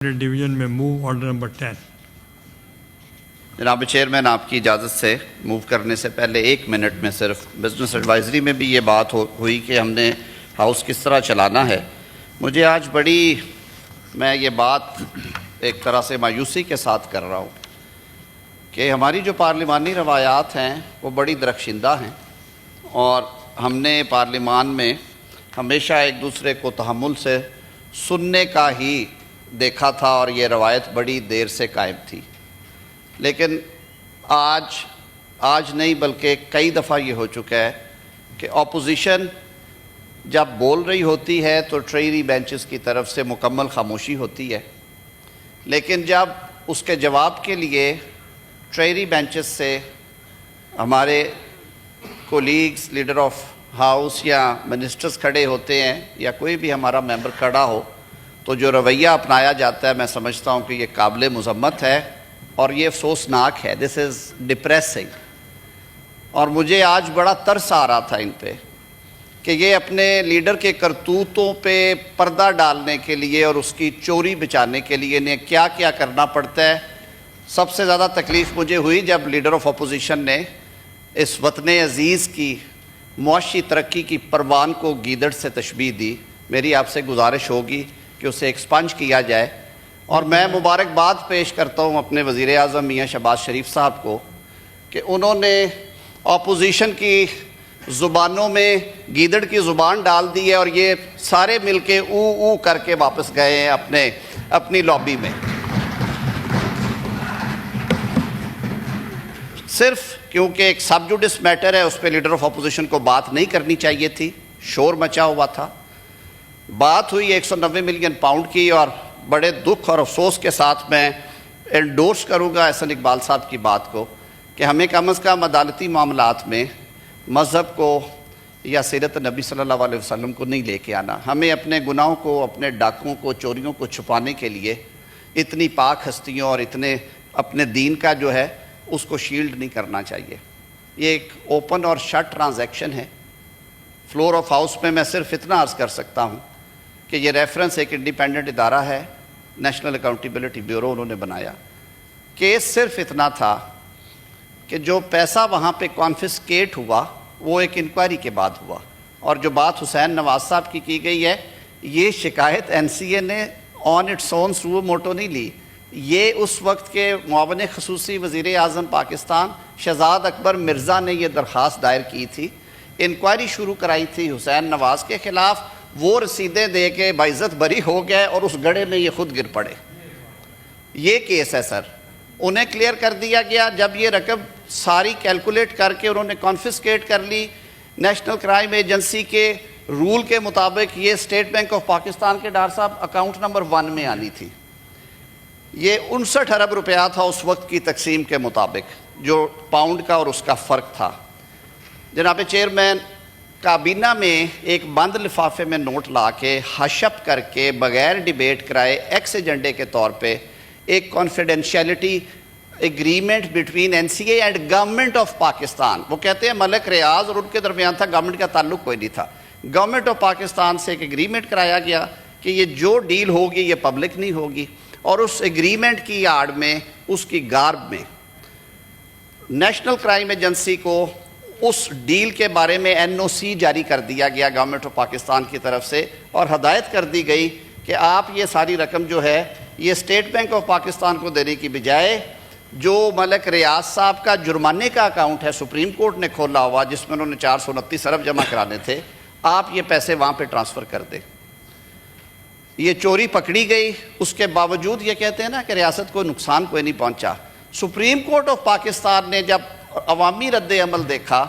Division میں move order number 10۔ جناب chairman, آپ کی اجازت سے موو کرنے سے پہلے 1 منٹ میں صرف بزنس ایڈوائزری میں بھی یہ بات ہوئی کہ ہم نے ہاؤس کس طرح چلانا ہے۔ مجھے آج میں یہ بات ایک طرح سے مایوسی کے ساتھ کر رہا ہوں کہ ہماری جو پارلیمانی روایات ہیں وہ بڑی درخشندہ ہیں، اور ہم نے پارلیمان میں ہمیشہ ایک دوسرے کو تحمل سے سننے کا ہی دیکھا تھا، اور یہ روایت بڑی دیر سے قائم تھی۔ لیکن آج نہیں بلکہ کئی دفعہ یہ ہو چکا ہے کہ اپوزیشن جب بول رہی ہوتی ہے تو ٹریری بینچز کی طرف سے مکمل خاموشی ہوتی ہے، لیکن جب اس کے جواب کے لیے ٹریری بینچز سے ہمارے کولیگز، لیڈر آف ہاؤس یا منسٹرز کھڑے ہوتے ہیں، یا کوئی بھی ہمارا ممبر کھڑا ہو، تو جو رویہ اپنایا جاتا ہے میں سمجھتا ہوں کہ یہ قابل مذمت ہے اور یہ افسوسناک ہے۔ دس از ڈپریسنگ۔ اور مجھے آج بڑا ترس آ رہا تھا ان پہ کہ یہ اپنے لیڈر کے کرتوتوں پہ پردہ ڈالنے کے لیے اور اس کی چوری بچانے کے لیے انہیں کیا کیا کرنا پڑتا ہے۔ سب سے زیادہ تکلیف مجھے ہوئی جب لیڈر آف اپوزیشن نے اس وطن عزیز کی معاشی ترقی کی پروان کو گیدڑ سے تشبیہ دی۔ میری آپ سے گزارش ہوگی کہ اسے ایکسپنج کیا جائے، اور میں مبارکباد پیش کرتا ہوں اپنے وزیر اعظم میاں شہباز شریف صاحب کو کہ انہوں نے اپوزیشن کی زبانوں میں گیدڑ کی زبان ڈال دی ہے، اور یہ سارے مل کے او کر کے واپس گئے ہیں اپنی لابی میں۔ صرف کیونکہ ایک سب جوڈس میٹر ہے، اس پہ لیڈر آف اپوزیشن کو بات نہیں کرنی چاہیے تھی، شور مچا ہوا تھا۔ بات ہوئی 190 ملین پاؤنڈ کی، اور بڑے دکھ اور افسوس کے ساتھ میں انڈورس کروں گا احسن اقبال صاحب کی بات کو کہ ہمیں کم از کم عدالتی معاملات میں مذہب کو یا سیرت نبی صلی اللہ علیہ وسلم کو نہیں لے کے آنا۔ ہمیں اپنے گناہوں کو، اپنے ڈاکوں کو، چوریوں کو چھپانے کے لیے اتنی پاک ہستیوں اور اتنے اپنے دین کا جو ہے اس کو شیلڈ نہیں کرنا چاہیے۔ یہ ایک اوپن اور شٹ ٹرانزیکشن ہے۔ فلور آف ہاؤس میں صرف اتنا عرض کر سکتا ہوں کہ یہ ریفرنس ایک انڈیپینڈنٹ ادارہ ہے، نیشنل اکاؤنٹیبلٹی بیورو انہوں نے بنایا۔ کیس صرف اتنا تھا کہ جو پیسہ وہاں پہ کانفسکیٹ ہوا وہ ایک انکوائری کے بعد ہوا، اور جو بات حسین نواز صاحب کی گئی ہے، یہ شکایت NCA نے on its own so motto نہیں لی۔ یہ اس وقت کے معاون خصوصی وزیر اعظم پاکستان شہزاد اکبر مرزا نے یہ درخواست دائر کی تھی، انکوائری شروع کرائی تھی حسین نواز کے خلاف، وہ رسیدیں دے کے باعزت بری ہو گئے اور اس گڑھے میں یہ خود گر پڑے۔ یہ کیس ہے سر، انہیں کلیئر کر دیا گیا جب یہ رقم ساری کیلکولیٹ کر کے انہوں نے کانفسکیٹ کر لی۔ نیشنل کرائم ایجنسی کے رول کے مطابق یہ اسٹیٹ بینک آف پاکستان کے ڈار صاحب اکاؤنٹ نمبر 1 میں آنی تھی۔ یہ 59 ارب روپیہ تھا اس وقت کی تقسیم کے مطابق، جو پاؤنڈ کا اور اس کا فرق تھا۔ جناب چیئرمین، کابینہ میں ایک بند لفافے میں نوٹ لا کے حشپ کر کے بغیر ڈیبیٹ کرائے ایکس ایجنڈے کے طور پہ ایک confidentiality agreement between NCA and government of Pakistan, وہ کہتے ہیں ملک ریاض اور ان کے درمیان تھا، گورنمنٹ کا تعلق کوئی نہیں تھا، گورنمنٹ آف پاکستان سے ایک ایگریمنٹ کرایا گیا کہ یہ جو ڈیل ہوگی یہ پبلک نہیں ہوگی، اور اس ایگریمنٹ کی آڑ میں، اس کی گارب میں نیشنل کرائم ایجنسی کو اس ڈیل کے بارے میں NOC جاری کر دیا گیا گورنمنٹ آف پاکستان کی طرف سے، اور ہدایت کر دی گئی کہ آپ یہ ساری رقم جو ہے یہ اسٹیٹ بینک آف پاکستان کو دینے کی بجائے جو ملک ریاض صاحب کا جرمانے کا اکاؤنٹ ہے سپریم کورٹ نے کھولا ہوا، جس میں انہوں نے 429 ارب جمع کرانے تھے، آپ یہ پیسے وہاں پہ ٹرانسفر کر دیں۔ یہ چوری پکڑی گئی، اس کے باوجود یہ کہتے ہیں نا کہ ریاست کو نقصان کوئی نہیں پہنچا۔ سپریم کورٹ آف پاکستان نے جب عوامی رد عمل دیکھا،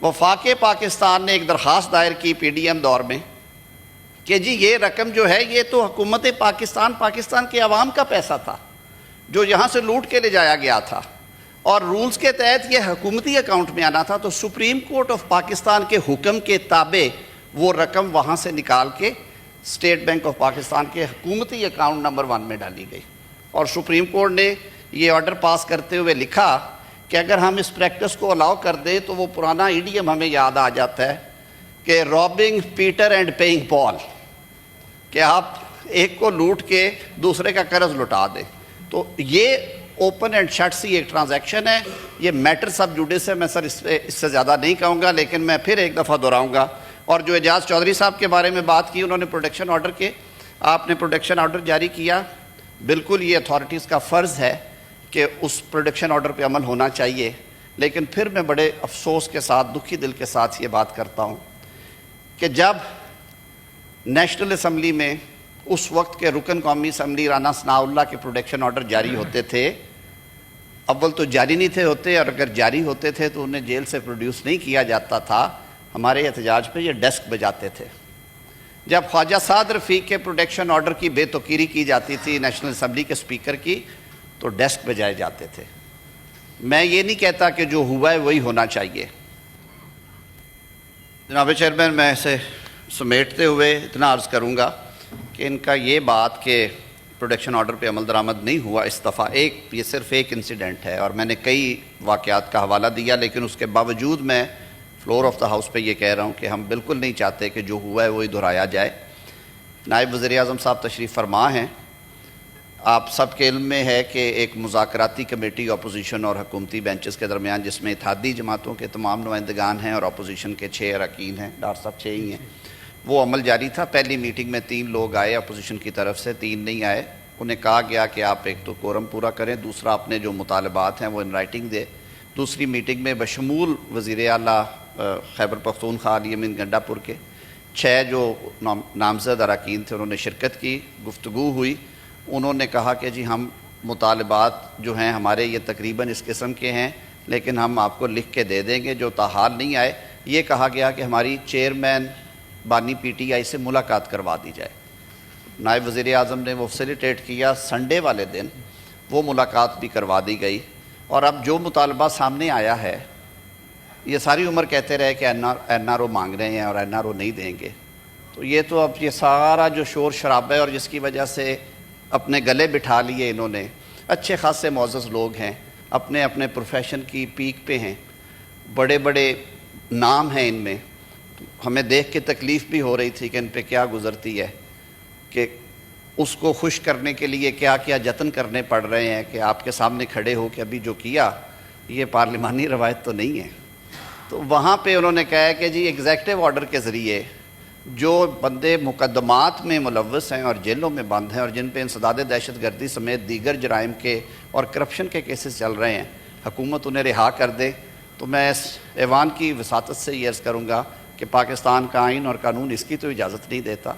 وفاق پاکستان نے ایک درخواست دائر کی PDM دور میں کہ جی یہ رقم جو ہے یہ تو حکومت پاکستان کے عوام کا پیسہ تھا جو یہاں سے لوٹ کے لے جایا گیا تھا، اور رولز کے تحت یہ حکومتی اکاؤنٹ میں آنا تھا، تو سپریم کورٹ آف پاکستان کے حکم کے تابع وہ رقم وہاں سے نکال کے اسٹیٹ بینک آف پاکستان کے حکومتی اکاؤنٹ نمبر 1 میں ڈالی گئی، اور سپریم کورٹ نے یہ آرڈر پاس کرتے ہوئے لکھا کہ اگر ہم اس پریکٹس کو الاؤ کر دیں تو وہ پرانا ایڈیم ہمیں یاد آ جاتا ہے کہ رابنگ پیٹر اینڈ پیئنگ پال، کہ آپ ایک کو لوٹ کے دوسرے کا قرض لٹا دے. تو یہ اوپن اینڈ شٹ سی ایک ٹرانزیکشن ہے. یہ میٹر سب جوڈس ہے. میں سر اس سے زیادہ نہیں کہوں گا, لیکن میں پھر ایک دفعہ دہراؤں گا. اور جو اعجاز چودھری صاحب کے بارے میں بات کی, انہوں نے پروٹیکشن آرڈر کے, آپ نے پروٹیکشن آرڈر جاری کیا, بالکل یہ اتھارٹیز کا فرض ہے کہ اس پروٹیکشن آرڈر پہ عمل ہونا چاہیے. لیکن پھر میں بڑے افسوس کے ساتھ, دکھی دل کے ساتھ یہ بات کرتا ہوں کہ جب نیشنل اسمبلی میں اس وقت کے رکن قومی اسمبلی رانا ثناء اللہ کے پروٹیکشن آرڈر جاری ہوتے تھے, اول تو جاری نہیں تھے ہوتے, اور اگر جاری ہوتے تھے تو انہیں جیل سے پروڈیوس نہیں کیا جاتا تھا. ہمارے احتجاج پہ یہ ڈیسک بجاتے تھے. جب خواجہ سعد رفیق کے پروٹیکشن آرڈر کی بے توقیری کی جاتی تھی نیشنل اسمبلی کے اسپیکر کی, تو ڈیسک بجائے جاتے تھے. میں یہ نہیں کہتا کہ جو ہوا ہے وہی ہونا چاہیے. جناب چیئرمین, میں اسے سمیٹتے ہوئے اتنا عرض کروں گا کہ ان کا یہ بات کہ پروٹیکشن آرڈر پہ عمل درآمد نہیں ہوا اس دفعہ, یہ صرف ایک انسیڈنٹ ہے, اور میں نے کئی واقعات کا حوالہ دیا, لیکن اس کے باوجود میں فلور آف دا ہاؤس پہ یہ کہہ رہا ہوں کہ ہم بالکل نہیں چاہتے کہ جو ہوا ہے وہی دہرایا جائے. نائب وزیر اعظم صاحب تشریف فرما ہیں. آپ سب کے علم میں ہے کہ ایک مذاکراتی کمیٹی اپوزیشن اور حکومتی بینچز کے درمیان, جس میں اتحادی جماعتوں کے تمام نمائندگان ہیں اور اپوزیشن کے 6 اراکین ہیں, ڈاکٹر صاحب 6 ہی ہیں, وہ عمل جاری تھا. پہلی میٹنگ میں 3 لوگ آئے اپوزیشن کی طرف سے, 3 نہیں آئے. انہیں کہا گیا کہ آپ ایک تو کورم پورا کریں, دوسرا اپنے جو مطالبات ہیں وہ ان رائٹنگ دے. دوسری میٹنگ میں بشمول وزیر اعلیٰ خیبر پختونخوا علی امین گنڈا پور کے 6 جو نامزد اراکین تھے, انہوں نے شرکت کی, گفتگو ہوئی. انہوں نے کہا کہ جی ہم مطالبات جو ہیں ہمارے یہ تقریباً اس قسم کے ہیں, لیکن ہم آپ کو لکھ کے دے دیں گے جو تاحال نہیں آئے. یہ کہا گیا کہ ہماری چیئرمین بانی پی ٹی آئی سے ملاقات کروا دی جائے. نائب وزیر اعظم نے وہ فیسیلیٹیٹ کیا, سنڈے والے دن وہ ملاقات بھی کروا دی گئی. اور اب جو مطالبہ سامنے آیا ہے, یہ ساری عمر کہتے رہے کہ این آر او مانگ رہے ہیں اور این آر او نہیں دیں گے. تو یہ تو اب یہ سارا جو شور شرابہ ہے, اور جس کی وجہ سے اپنے گلے بٹھا لیے انہوں نے, اچھے خاصے معزز لوگ ہیں, اپنے اپنے پروفیشن کی پیک پہ ہیں, بڑے بڑے نام ہیں ان میں. ہمیں دیکھ کے تکلیف بھی ہو رہی تھی کہ ان پہ کیا گزرتی ہے, کہ اس کو خوش کرنے کے لیے کیا کیا جتن کرنے پڑ رہے ہیں کہ آپ کے سامنے کھڑے ہو کہ ابھی جو کیا یہ پارلیمانی روایت تو نہیں ہے. تو وہاں پہ انہوں نے کہا ہے کہ جی ایگزیکٹو آرڈر کے ذریعے جو بندے مقدمات میں ملوث ہیں اور جیلوں میں بند ہیں, اور جن پہ انسداد دہشت گردی سمیت دیگر جرائم کے اور کرپشن کے کیسز چل رہے ہیں, حکومت انہیں رہا کر دے. تو میں اس ایوان کی وساطت سے یہ عرض کروں گا کہ پاکستان کا آئین اور قانون اس کی تو اجازت نہیں دیتا.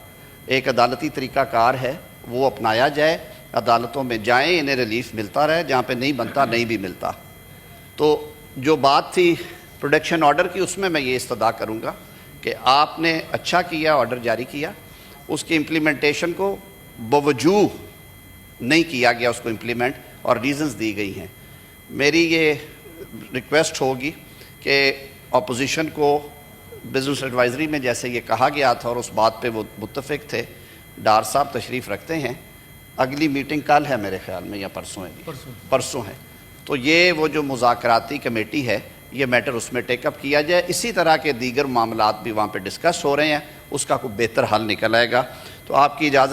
ایک عدالتی طریقہ کار ہے, وہ اپنایا جائے, عدالتوں میں جائیں, انہیں ریلیف ملتا رہے, جہاں پہ نہیں بنتا نہیں بھی ملتا. تو جو بات تھی پروٹیکشن آرڈر کی, اس میں یہ استدعا کروں گا کہ آپ نے اچھا کیا, آرڈر جاری کیا, اس کی امپلیمنٹیشن کو بوجوہ نہیں کیا گیا اس کو امپلیمنٹ, اور ریزنز دی گئی ہیں. میری یہ ریکویسٹ ہوگی کہ اپوزیشن کو بزنس ایڈوائزری میں جیسے یہ کہا گیا تھا اور اس بات پہ وہ متفق تھے, ڈار صاحب تشریف رکھتے ہیں, اگلی میٹنگ کل ہے میرے خیال میں یا پرسوں ہے, پرسوں ہے, تو یہ وہ جو مذاکراتی کمیٹی ہے یہ میٹر اس میں ٹیک اپ کیا جائے. اسی طرح کے دیگر معاملات بھی وہاں پہ ڈسکس ہو رہے ہیں, اس کا کوئی بہتر حل نکل آئے گا. تو آپ کی اجازت